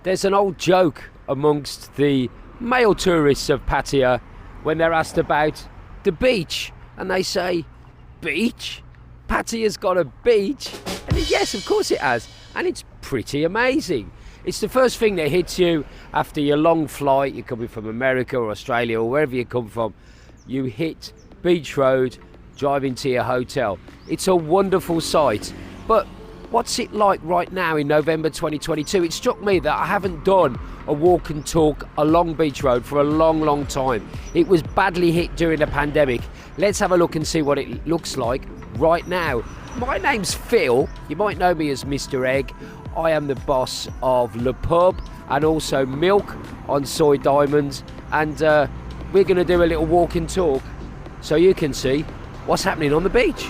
There's an old joke amongst the male tourists of Pattaya when they're asked about the beach, and they say, beach? Pattaya's got a beach? And yes, of course it has, and it's pretty amazing. It's the first thing that hits you after your long flight. You're coming from America or Australia or wherever you come from. You hit Beach Road, driving to your hotel. It's a wonderful sight. But what's it like right now in November 2022? It struck me that I haven't done a walk and talk along Beach Road for a long time. It was badly hit during the pandemic. Let's have a look and see what it looks like right now. My name's Phil. You might know me as Misteregg. I am the boss of Le Pub and also Milk on Soy Diamonds, and we're going to do a little walk and talk so you can see what's happening on the beach.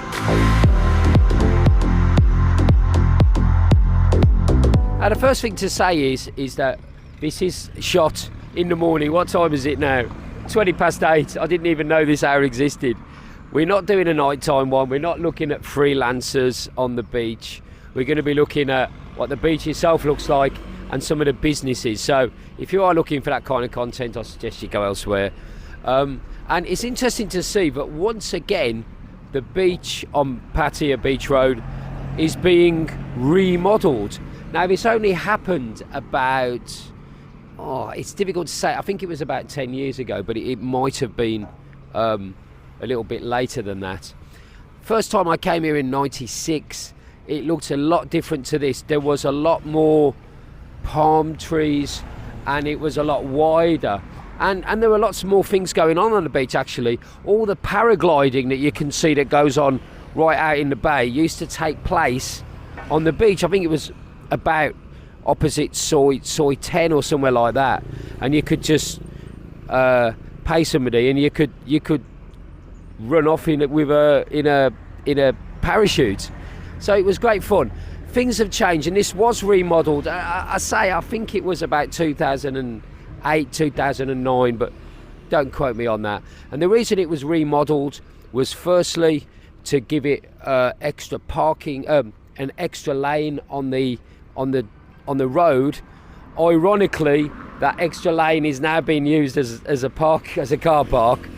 Now, the first thing to say is that this is shot in the morning. What time is it now? 8:20. I didn't even know this hour existed. We're not doing a nighttime one. We're not looking at freelancers on the beach. We're going to be looking at what the beach itself looks like and some of the businesses. So if you are looking for that kind of content, I suggest you go elsewhere. And it's interesting to see that once again, the beach on Pattaya Beach Road is being remodelled. Now, this only happened about, it's difficult to say. I think it was about 10 years ago, but it might have been a little bit later than that. First time I came here in 96, it looked a lot different to this. There was a lot more palm trees and it was a lot wider. And there were lots more things going on the beach, actually. All the paragliding that you can see that goes on right out in the bay used to take place on the beach. I think it was about opposite Soy 10 or somewhere like that. And you could just pay somebody and you could run off in a parachute. So it was great fun. Things have changed, and this was remodeled. I think it was about 2008, 2009, but don't quote me on that. And the reason it was remodeled was firstly to give it extra parking, an extra lane on the road. Ironically, that extra lane is now being used as a car park.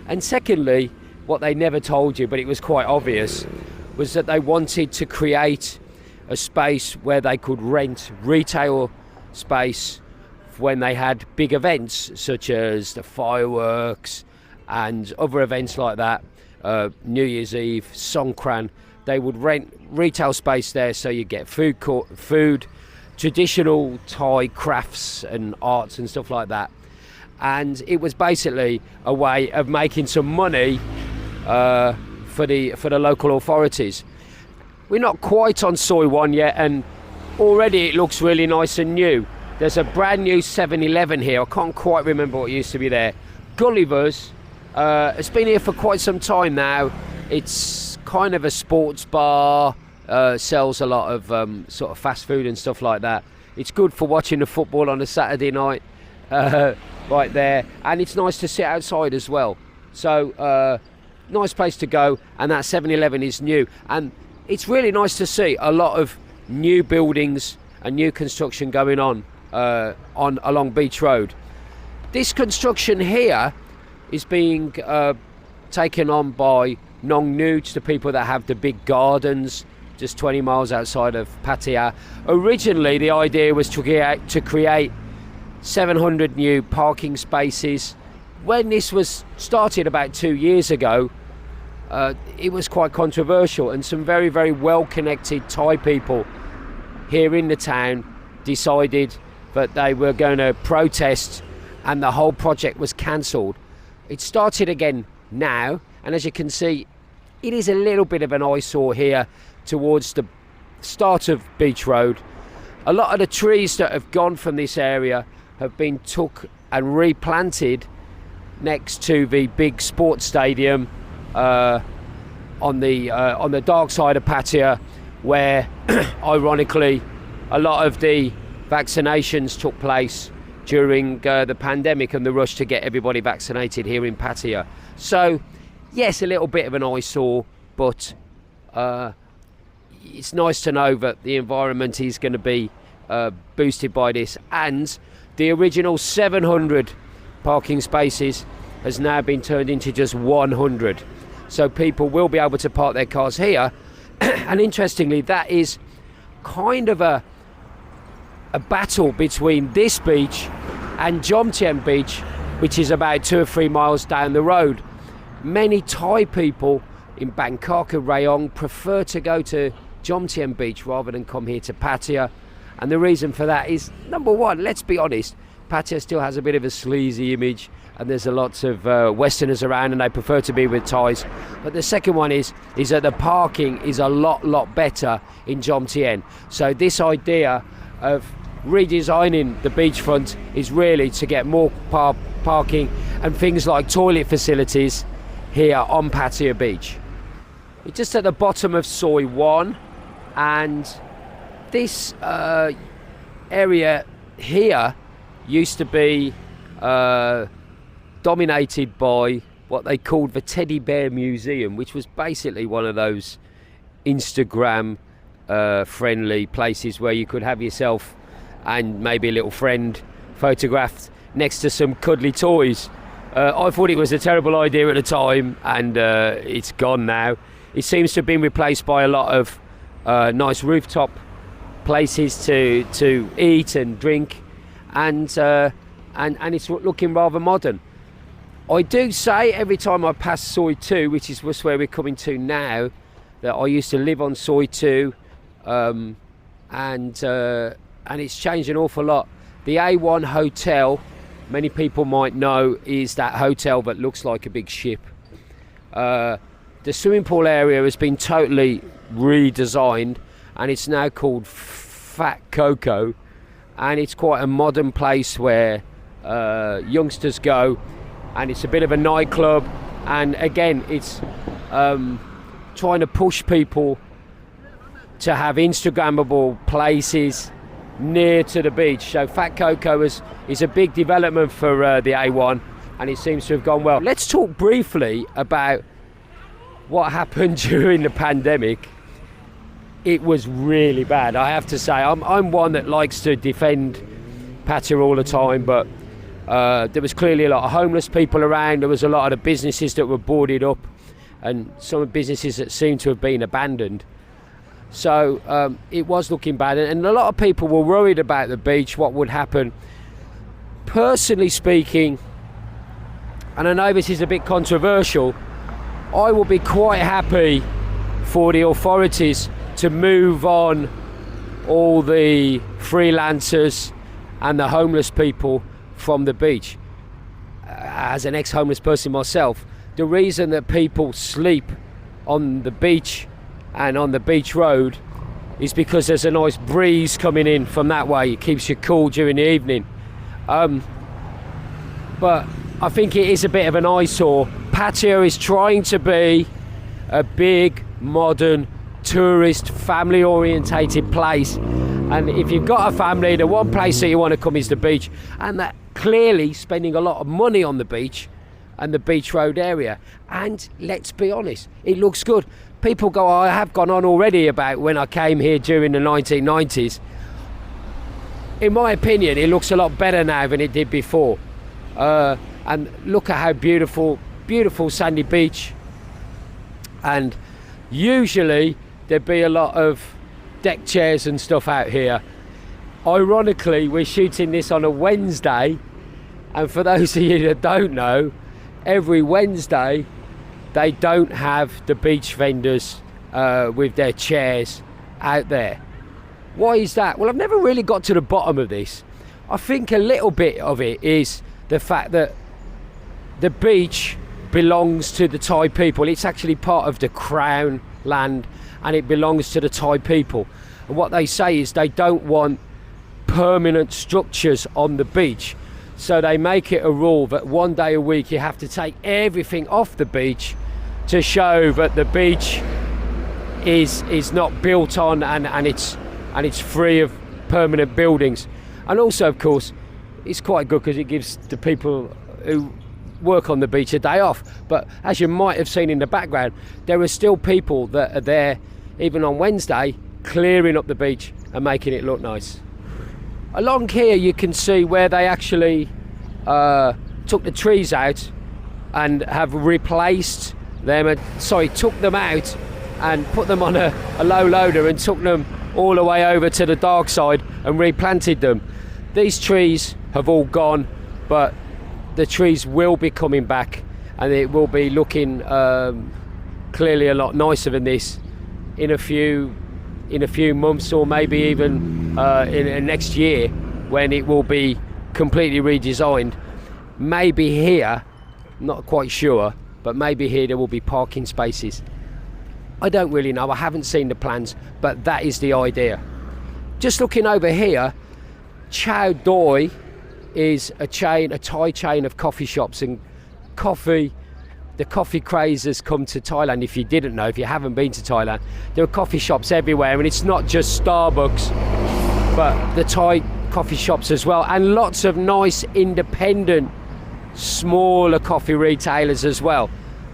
And secondly, what they never told you, but it was quite obvious, was that they wanted to create a space where they could rent retail space when they had big events such as the fireworks and other events like that, New Year's Eve, Songkran. They would rent retail space there, so you get food, traditional Thai crafts and arts and stuff like that. And it was basically a way of making some money for the local authorities. We're not quite on Soy 1 yet, and already it looks really nice and new. There's a brand new 7-Eleven here. I can't quite remember what used to be there. Gulliver's. It's been here for quite some time now. It's kind of a sports bar, sells a lot of sort of fast food and stuff like that. It's good for watching the football on a Saturday night, right there. And it's nice to sit outside as well. So, nice place to go, and that 7-Eleven is new. And it's really nice to see a lot of new buildings and new construction going on along Beach Road. This construction here is being taken on by Nong Nuch, the people that have the big gardens just 20 miles outside of Pattaya. Originally, the idea was to create 700 new parking spaces. When this was started about 2 years ago, it was quite controversial, and some very, very well-connected Thai people here in the town decided that they were going to protest, and the whole project was cancelled. It started again now, and as you can see, it is a little bit of an eyesore here towards the start of Beach Road. A lot of the trees that have gone from this area have been took and replanted next to the big sports stadium on the dark side of Pattaya, where ironically a lot of the vaccinations took place during the pandemic and the rush to get everybody vaccinated here in Pattaya. So yes, a little bit of an eyesore, but it's nice to know that the environment is going to be boosted by this, and the original 700 parking spaces has now been turned into just 100. So people will be able to park their cars here. And interestingly, that is kind of a battle between this beach and Jomtien Beach, which is about 2 or 3 miles down the road. Many Thai people in Bangkok and Rayong prefer to go to Jomtien Beach rather than come here to Pattaya. And the reason for that is, number one, let's be honest, Pattaya still has a bit of a sleazy image, and there's a lots of Westerners around, and they prefer to be with Thais. But the second one is that the parking is a lot better in Jomtien. So this idea of redesigning the beachfront is really to get more parking and things like toilet facilities here on Pattaya Beach. It's just at the bottom of Soi 1, and this area here used to be dominated by what they called the Teddy Bear Museum, which was basically one of those Instagram friendly places where you could have yourself and maybe a little friend photographed next to some cuddly toys. I thought it was a terrible idea at the time, and it's gone now. It seems to have been replaced by a lot of nice rooftop places to eat and drink, and it's looking rather modern. I do say every time I pass Soi 2, which is where we're coming to now, that I used to live on Soi 2, and it's changed an awful lot. The A1 hotel, many people might know, is that hotel that looks like a big ship. The swimming pool area has been totally redesigned, and it's now called Fat Coco, and it's quite a modern place where youngsters go, and it's a bit of a nightclub, and again it's trying to push people to have Instagrammable places near to the beach. So Fat Coco is a big development for the A1, and it seems to have gone well. Let's talk briefly about what happened during the pandemic. It was really bad, I have to say. I'm one that likes to defend Pattaya all the time, but there was clearly a lot of homeless people around. There was a lot of the businesses that were boarded up, and some businesses that seemed to have been abandoned. So it was looking bad, and a lot of people were worried about the beach, what would happen. Personally speaking, and I know this is a bit controversial, I will be quite happy for the authorities to move on all the freelancers and the homeless people from the beach. As an ex-homeless person myself, the reason that people sleep on the beach and on the beach road is because there's a nice breeze coming in from that way. It keeps you cool during the evening. But I think it is a bit of an eyesore. Pattaya is trying to be a big, modern, tourist, family orientated place, and if you've got a family, the one place that you want to come is the beach, and that clearly spending a lot of money on the beach and the beach road area. And let's be honest, it looks good. People go, I have gone on already about when I came here during the 1990s. In my opinion, it looks a lot better now than it did before. And look at how beautiful sandy beach. And usually there'd be a lot of deck chairs and stuff out here. Ironically, we're shooting this on a Wednesday, and for those of you that don't know, every Wednesday they don't have the beach vendors with their chairs out there. Why is that? Well, I've never really got to the bottom of this. I think a little bit of it is the fact that the beach belongs to the Thai people. It's actually part of the Crown land, and it belongs to the Thai people. And what they say is they don't want permanent structures on the beach, so they make it a rule that one day a week you have to take everything off the beach to show that the beach is not built on, and it's free of permanent buildings. And also, of course, it's quite good because it gives the people who work on the beach a day off. But as you might have seen in the background, there are still people that are there even on Wednesday clearing up the beach and making it look nice. Along here you can see where they actually took the trees out and have replaced them, took them out and put them on a low loader and took them all the way over to the dark side and replanted them. These trees have all gone, but the trees will be coming back, and it will be looking clearly a lot nicer than this in a few months, or maybe even in next year, when it will be completely redesigned. Maybe here, not quite sure, but maybe here there will be parking spaces. I don't really know, I haven't seen the plans, but that is the idea. Just looking over here, Chow Doi is a Thai chain of coffee shops, and the coffee craze has come to Thailand. If you didn't know, if you haven't been to Thailand, there are coffee shops everywhere, and it's not just Starbucks, but the Thai coffee shops as well, and lots of nice independent smaller coffee retailers as well.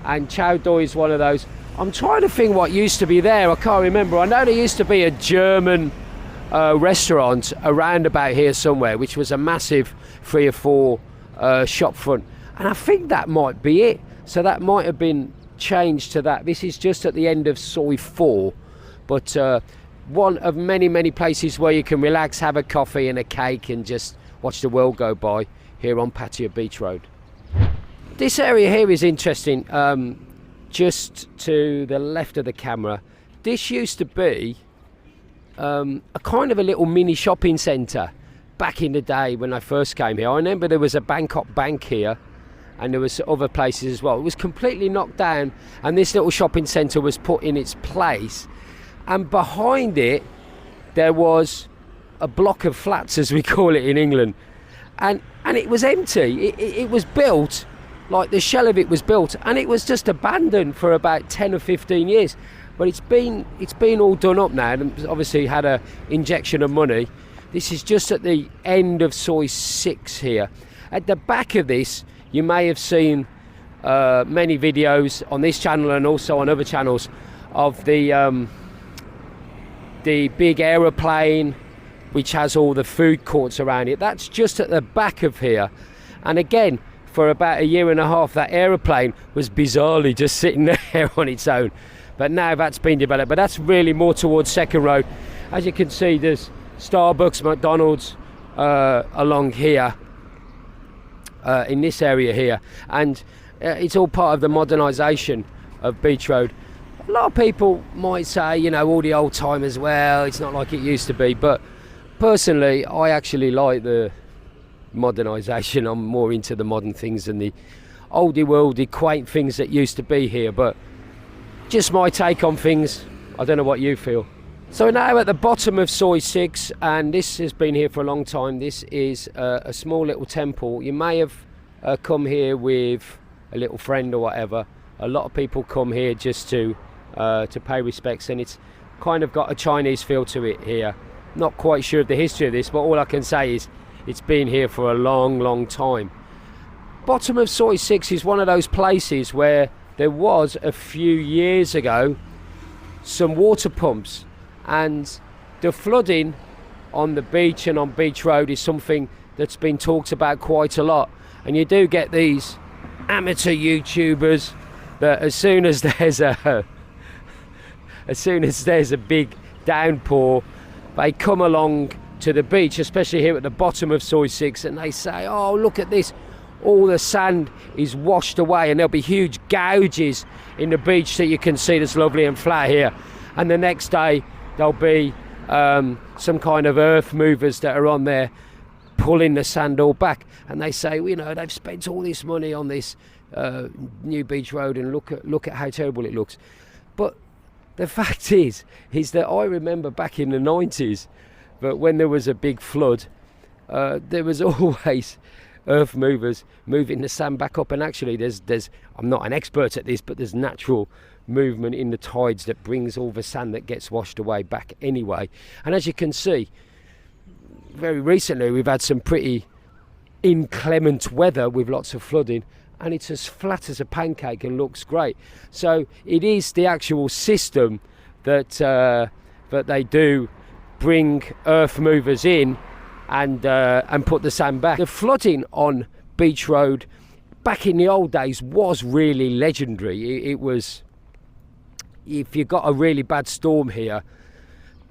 And Chow Doi is one of those. I'm trying to think what used to be there. I can't remember. I know there used to be a German restaurant around about here somewhere, which was a massive 3 or 4 shop front, and I think that might be it. So that might have been changed to that. This is just at the end of Soi 4, but one of many places where you can relax, have a coffee and a cake and just watch the world go by here on Pattaya Beach Road. This area here is interesting. Just to the left of the camera, this used to be a kind of a little mini shopping centre back in the day when I first came here. I remember there was a Bangkok bank here, and there was other places as well. It was completely knocked down, and this little shopping centre was put in its place, and behind it there was a block of flats, as we call it in England, and it was empty. It was built, like the shell of it was built, and it was just abandoned for about 10 or 15 years. But it's been all done up now, and obviously had a injection of money. This is just at the end of Soi 6 here. At the back of this, you may have seen many videos on this channel and also on other channels of the big aeroplane which has all the food courts around it. That's just at the back of here. And again, for about a year and a half, that aeroplane was bizarrely just sitting there on its own. But now that's been developed. But that's really more towards Second Road. As you can see, there's Starbucks, McDonald's along here, in this area here. And it's all part of the modernisation of Beach Road. A lot of people might say, you know, all the old timers, well, it's not like it used to be. But personally, I actually like the modernisation. I'm more into the modern things than the oldie worldy quaint things that used to be here. But just my take on things. I don't know what you feel. So now at the bottom of Soi 6, and this has been here for a long time. This is a small little temple. You may have come here with a little friend or whatever. A lot of people come here just to pay respects, and it's kind of got a Chinese feel to it here. Not quite sure of the history of this, but all I can say is it's been here for a long time. Bottom of Soi 6 is one of those places where there was a few years ago some water pumps, and the flooding on the beach and on Beach Road is something that's been talked about quite a lot. And you do get these amateur YouTubers that as soon as there's a big downpour, they come along to the beach, especially here at the bottom of Soi 6, and they say, oh, look at this, all the sand is washed away, and there'll be huge gouges in the beach that you can see that's lovely and flat here. And the next day there'll be some kind of earth movers that are on there pulling the sand all back, and they say, well, you know, they've spent all this money on this new Beach Road, and look at how terrible it looks. But the fact is that I remember back in the 90s that when there was a big flood, there was always earth movers moving the sand back up. And actually there's I'm not an expert at this, but there's natural movement in the tides that brings all the sand that gets washed away back anyway. And as you can see, very recently we've had some pretty inclement weather with lots of flooding, and it's as flat as a pancake and looks great. So it is the actual system that they do bring earth movers in and put the sand back. The flooding on Beach Road back in the old days was really legendary. It was, if you got a really bad storm here,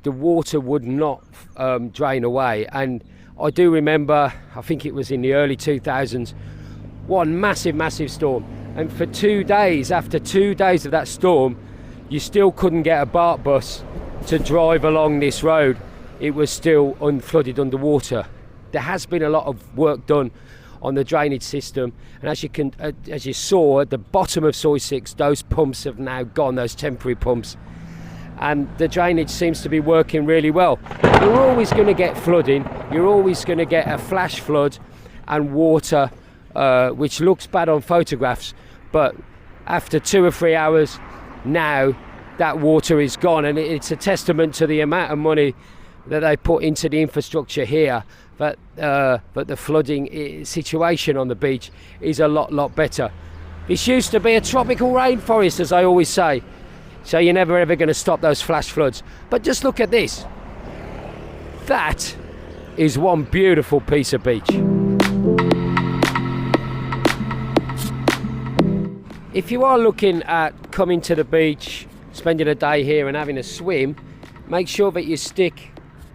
the water would not drain away. And I do remember, I think it was in the early 2000s, one massive storm, and for 2 days, after 2 days of that storm, you still couldn't get a BART bus to drive along this road. It was still unflooded underwater. There has been a lot of work done on the drainage system, and as you saw at the bottom of Soi 6, those pumps have now gone, those temporary pumps, and the drainage seems to be working really well. You're always going to get flooding, you're always going to get a flash flood and water which looks bad on photographs, but after 2 or 3 hours now that water is gone, and it's a testament to the amount of money that they put into the infrastructure here. But the flooding situation on the beach is a lot better. This used to be a tropical rainforest, as I always say, so you're never ever going to stop those flash floods. But just look at this. That is one beautiful piece of beach. If you are looking at coming to the beach, spending a day here and having a swim, make sure that you stick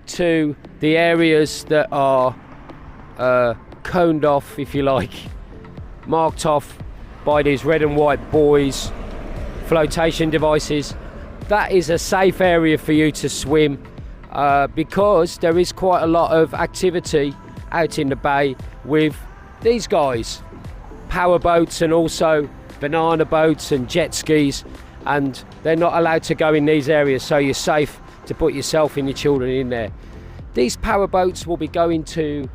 to the areas that are coned off, if you like, marked off by these red and white buoys, flotation devices. That is a safe area for you to swim because there is quite a lot of activity out in the bay with these guys, power boats and also banana boats and jet skis, and they're not allowed to go in these areas, so you're safe to put yourself and your children in there. These power boats will be going to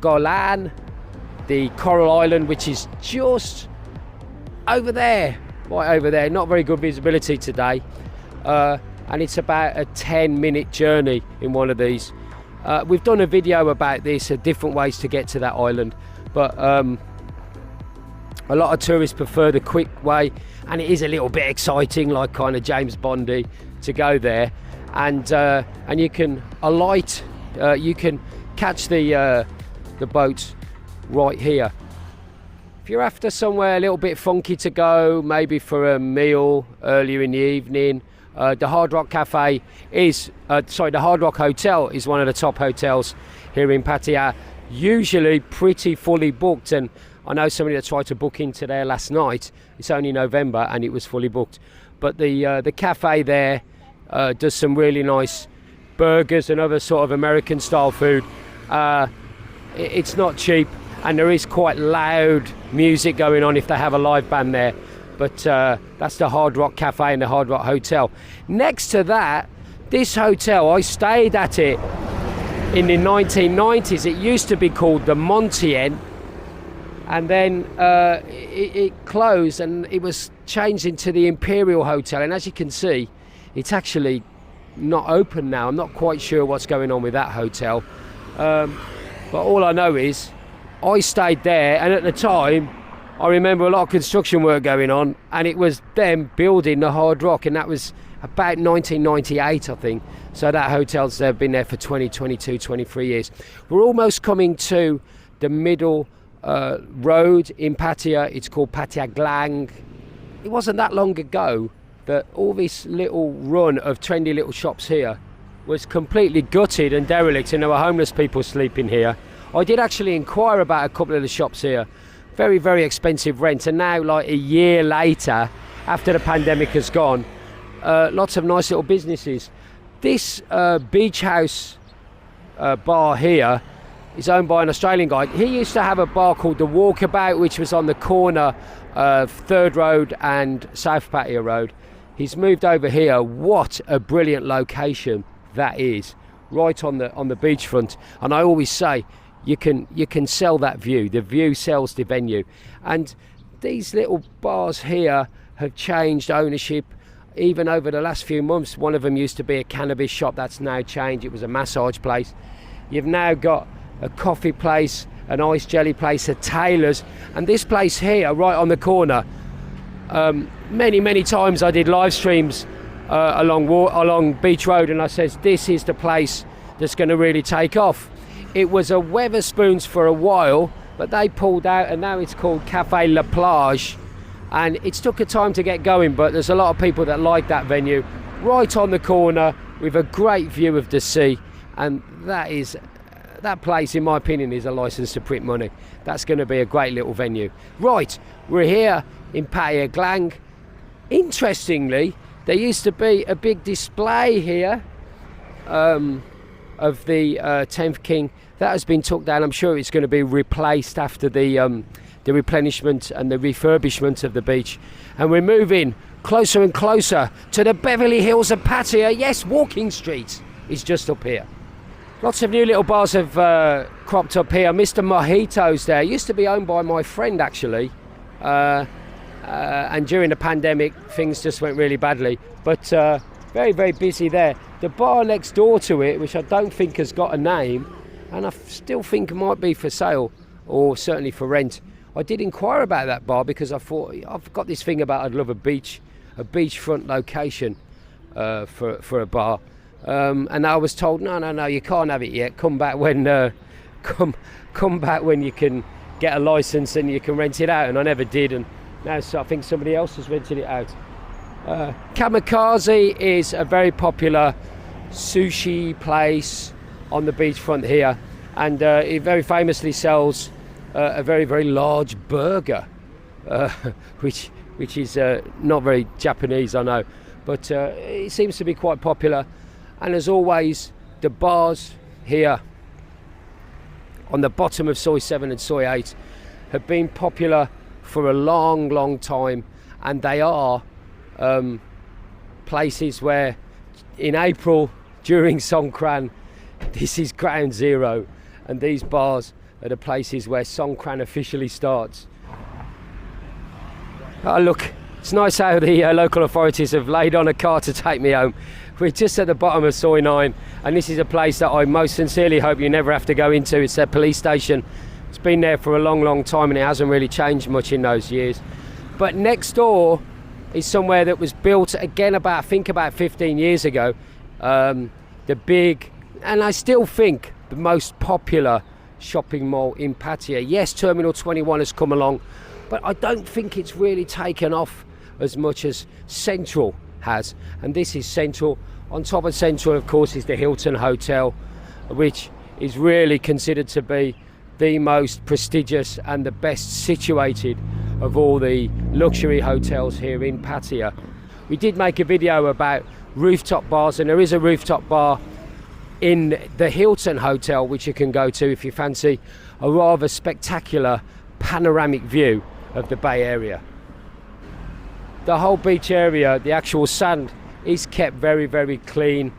Golan, the Coral Island, which is just over there, right over there. Not very good visibility today, and it's about a 10-minute journey in one of these. We've done a video about this, different ways to get to that island, but a lot of tourists prefer the quick way, and it is a little bit exciting, like kind of James Bondy, to go there. And you can alight, you can catch the boat right here. If you're after somewhere a little bit funky to go, maybe for a meal earlier in the evening, the Hard Rock Cafe is, the Hard Rock Hotel is one of the top hotels here in Pattaya, usually pretty fully booked. And I know somebody that tried to book into there last night. It's only November and it was fully booked. But the cafe there does some really nice burgers and other sort of American style food. It's not cheap, and there is quite loud music going on if they have a live band there. But that's the Hard Rock Cafe and the Hard Rock Hotel. Next to that, this hotel, I stayed at it in the 1990s. It used to be called the Montien, and then it closed and it was changed into the Imperial Hotel. And as you can see, it's actually not open now. I'm not quite sure what's going on with that hotel. But all I know is I stayed there, and at the time I remember a lot of construction work going on, and it was them building the Hard Rock, and that was about 1998, I think. So that hotel's been there for 20, 22, 23 years. We're almost coming to the middle road in Pattaya. It's called Pattaya Glang. It wasn't that long ago that all this little run of trendy little shops here was completely gutted and derelict, and there were homeless people sleeping here. I did actually inquire about a couple of the shops here. Very, very expensive rent, and now, like a year later, after the pandemic has gone, lots of nice little businesses. This beach house bar here is owned by an Australian guy. He used to have a bar called The Walkabout, which was on the corner of 3rd Road and South Pattaya Road. He's moved over here. What a brilliant location that is, right on the beachfront. And I always say, you can sell that view. The view sells the venue. And these little bars here have changed ownership even over the last few months. One of them used to be a cannabis shop. That's now changed. It was a massage place. You've now got a coffee place, an ice jelly place, a tailor's, and this place here right on the corner. Many times I did live streams along Beach Road, and I says this is the place that's going to really take off. It was a Weatherspoons for a while, but they pulled out, and now it's called Café La Plage. And it's took a time to get going, but there's a lot of people that like that venue. Right on the corner with a great view of the sea, and that place, in my opinion, is a license to print money. That's going to be a great little venue. Right, we're here in Pattaya Glang. Interestingly, there used to be a big display here of the 10th King. That has been took down. I'm sure it's going to be replaced after the replenishment and the refurbishment of the beach. And we're moving closer and closer to the Beverly Hills of Pattaya. Yes, Walking Street is just up here. Lots of new little bars have cropped up here. Mr. Mojito's there. Used to be owned by my friend, actually. And during the pandemic, things just went really badly. But very, very busy there. The bar next door to it, which I don't think has got a name, and I still think it might be for sale, or certainly for rent. I did inquire about that bar because I thought, I've got this thing about I'd love a beachfront location for a bar. And I was told, no, you can't have it yet. Come back when come back when you can get a license and you can rent it out. And I never did, and now I think somebody else has rented it out. Kamikaze is a very popular sushi place on the beachfront here, and it very famously sells a very, very large burger, which is not very Japanese, I know, but it seems to be quite popular. And as always, the bars here on the bottom of Soi 7 and Soi 8 have been popular for a long, long time, and they are places where in April during Songkran, this is ground zero, and these bars are the places where Songkran officially starts. Oh look, it's nice how the local authorities have laid on a car to take me home. We're just at the bottom of Soi 9, and this is a place that I most sincerely hope you never have to go into. It's their police station. It's been there for a long, long time, and it hasn't really changed much in those years. But next door is somewhere that was built again about 15 years ago. The big, and I still think the most popular shopping mall in Pattaya. Yes, Terminal 21 has come along, but I don't think it's really taken off as much as Central has, and this is Central. On top of Central, of course, is the Hilton Hotel, which is really considered to be the most prestigious and the best situated of all the luxury hotels here in Pattaya. We did make a video about rooftop bars, and there is a rooftop bar in the Hilton Hotel which you can go to if you fancy a rather spectacular panoramic view of the Bay Area. The whole beach area, the actual sand, is kept very, very clean.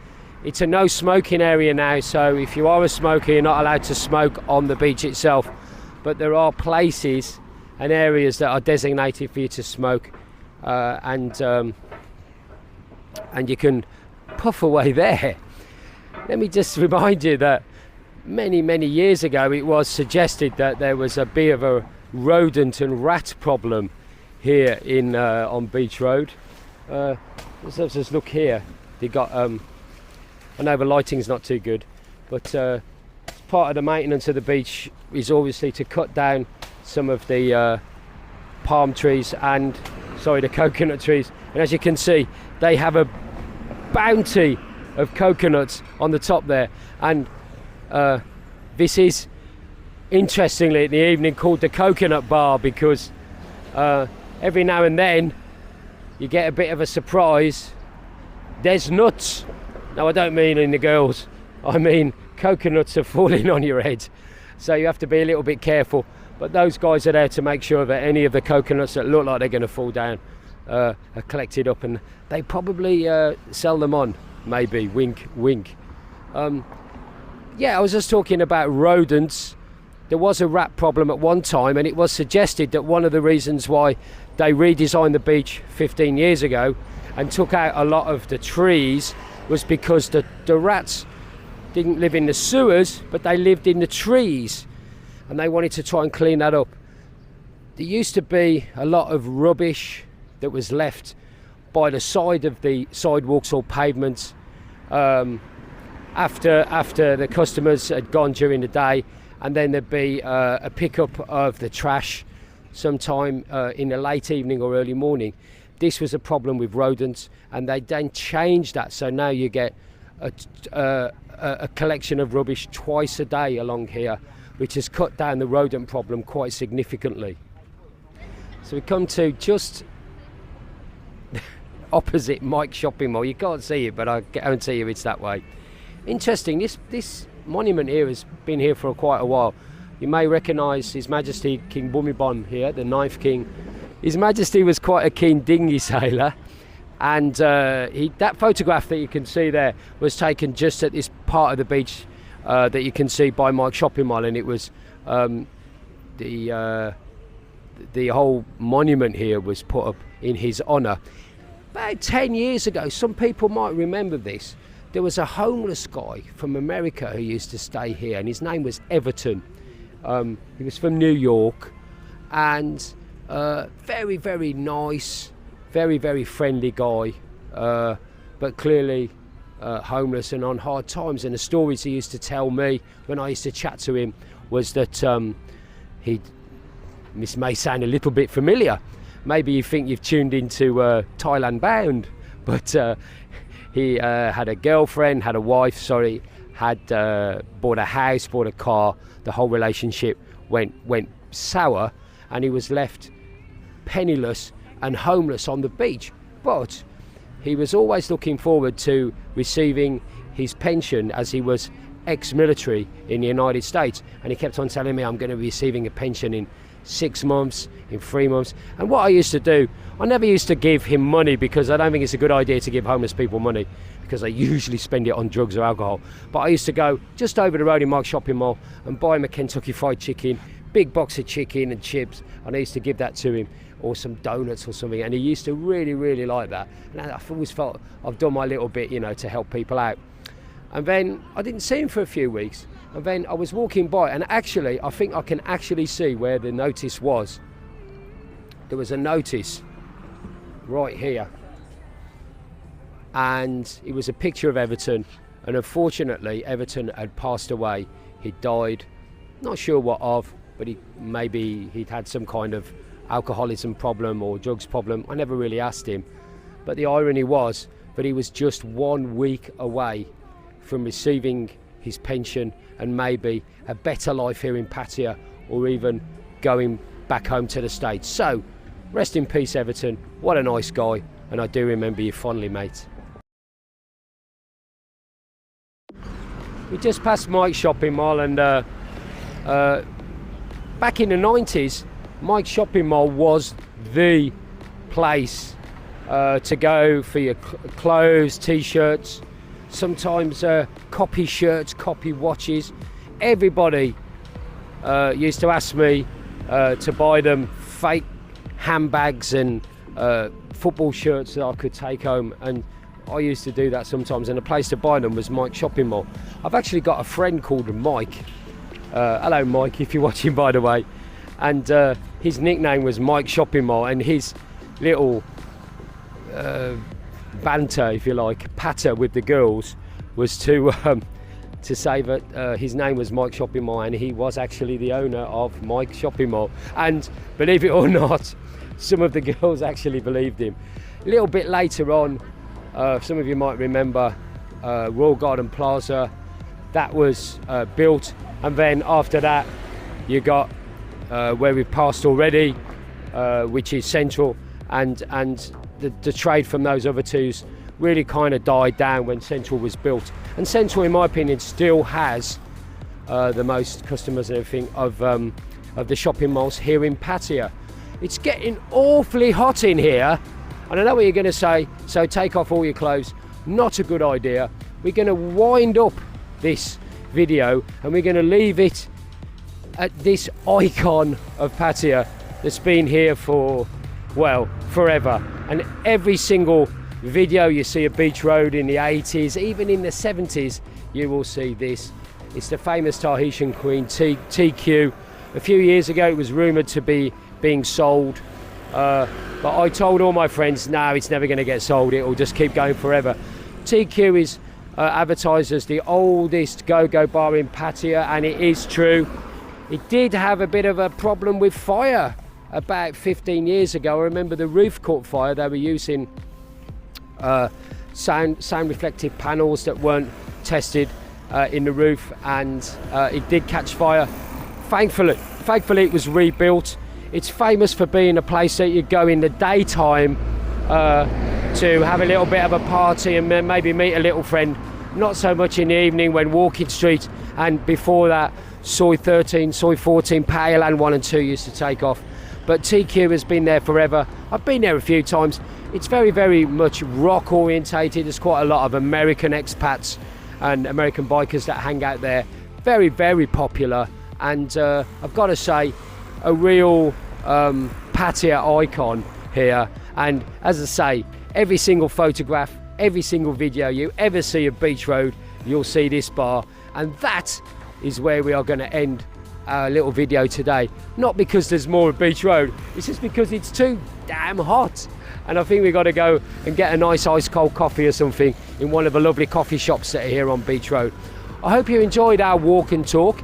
It's a no smoking area now, so if you are a smoker, you're not allowed to smoke on the beach itself, but there are places and areas that are designated for you to smoke, and you can puff away there. Let me just remind you that many, many years ago it was suggested that there was a bit of a rodent and rat problem here in on Beach Road. Let's just look here. They got I know the lighting's not too good, but part of the maintenance of the beach is obviously to cut down some of the palm trees and the coconut trees, and as you can see they have a bounty of coconuts on the top there, and this is interestingly in the evening called the coconut bar because every now and then you get a bit of a surprise. There's nuts. No, I don't mean in the girls, I mean coconuts are falling on your head, so you have to be a little bit careful. But those guys are there to make sure that any of the coconuts that look like they're going to fall down are collected up, and they probably sell them on, maybe, wink wink. Yeah, I was just talking about rodents. There was a rat problem at one time, and it was suggested that one of the reasons why they redesigned the beach 15 years ago and took out a lot of the trees was because the rats didn't live in the sewers, but they lived in the trees, and they wanted to try and clean that up. There used to be a lot of rubbish that was left by the side of the sidewalks or pavements, after the customers had gone during the day, and then there'd be a pickup of the trash sometime in the late evening or early morning. This was a problem with rodents, and they then changed that, so now you get a collection of rubbish twice a day along here, which has cut down the rodent problem quite significantly. So we come to just opposite Mike's shopping mall. You can't see it, but I guarantee you it's that way. Interesting, this monument here has been here for quite a while. You may recognise His Majesty King Bhumibol here, the 9th King. His Majesty was quite a keen dinghy sailor, and that photograph that you can see there was taken just at this part of the beach that you can see by Mike's shopping mall, and it was the whole monument here was put up in his honour. About 10 years ago, some people might remember this, there was a homeless guy from America who used to stay here, and his name was Everton. He was from New York, and very, very nice, very, very friendly guy, but clearly homeless and on hard times. And the stories he used to tell me when I used to chat to him was that this may sound a little bit familiar. Maybe you think you've tuned into Thailand Bound, but he had a girlfriend, had a wife, had bought a house, bought a car. The whole relationship went sour, and he was left penniless and homeless on the beach. But he was always looking forward to receiving his pension, as he was ex-military in the United States, and he kept on telling me, I'm going to be receiving a pension in 6 months, in 3 months. And what I used to do, I never used to give him money, because I don't think it's a good idea to give homeless people money, because they usually spend it on drugs or alcohol. But I used to go just over the road in Mike's shopping mall and buy him a Kentucky Fried Chicken, big box of chicken and chips, and I used to give that to him, or some donuts or something, and he used to really, really like that. And I've always felt I've done my little bit, to help people out. And then I didn't see him for a few weeks, and then I was walking by, and actually I think I can actually see where the notice was. There was a notice right here, and it was a picture of Everton, and unfortunately Everton had passed away. He died, not sure what of, but he'd had some kind of alcoholism problem or drugs problem. I never really asked him, but the irony was that he was just 1 week away from receiving his pension and maybe a better life here in Pattaya, or even going back home to the States. So rest in peace, Everton. What a nice guy, and I do remember you fondly, mate. We just passed Mike's shopping mall, and back in the 90s, Mike's shopping mall was the place to go for your clothes, t-shirts, sometimes copy shirts, copy watches. Everybody used to ask me to buy them fake handbags and football shirts that I could take home, and I used to do that sometimes, and the place to buy them was Mike's shopping mall. I've actually got a friend called Mike. Hello Mike, if you're watching, by the way. And his nickname was Mike Shopping Mall, and his little banter, if you like, patter with the girls was to say that his name was Mike Shopping Mall, and he was actually the owner of Mike Shopping Mall. And believe it or not, some of the girls actually believed him. A little bit later on, some of you might remember Royal Garden Plaza. That was built, and then after that you got where we've passed already, which is Central, and the trade from those other twos really kind of died down when Central was built. And Central, in my opinion, still has the most customers and everything of the shopping malls here in Pattaya. It's getting awfully hot in here, and I know what you're going to say, so take off all your clothes. Not a good idea. We're going to wind up this video, and we're going to leave it at this icon of Pattaya that's been here for, well, forever. And every single video you see a beach road in the 80s, even in the 70s, you will see this. It's the famous Tahitian Queen, TQ. A few years ago it was rumoured to be being sold, but I told all my friends, no, it's never going to get sold, it will just keep going forever. TQ is advertised as the oldest go-go bar in Pattaya, and it is true. It did have a bit of a problem with fire about 15 years ago. I remember the roof caught fire. They were using sound reflective panels that weren't tested in the roof, and it did catch fire. Thankfully it was rebuilt. It's famous for being a place that you go in the daytime to have a little bit of a party and maybe meet a little friend. Not so much in the evening when walking street, and before that Soi 13, Soi 14, Pattaya Land 1 and 2 used to take off. But TQ has been there forever. I've been there a few times. It's very, very much rock orientated. There's quite a lot of American expats and American bikers that hang out there. Very, very popular, and I've got to say, a real Pattaya icon here. And as I say, every single photograph, every single video you ever see of Beach Road, you'll see this bar, and that is where we are going to end our little video today. Not because there's more of Beach Road, it's just because it's too damn hot, and I think we've got to go and get a nice ice cold coffee or something in one of the lovely coffee shops that are here on Beach Road. I hope you enjoyed our walk and talk.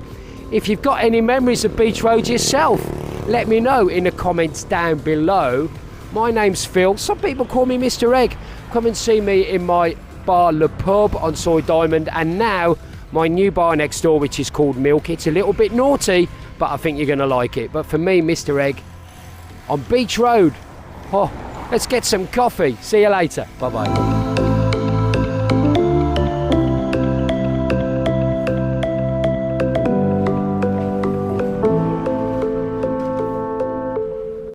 If you've got any memories of Beach Road yourself, let me know in the comments down below. My name's Phil. Some people call me Mr. Egg. Come and see me in my bar Le Pub on Soi Diamond, and now my new bar next door, which is called Milk. It's a little bit naughty, but I think you're going to like it. But for me, Mr. Egg, on Beach Road, let's get some coffee. See you later. Bye-bye.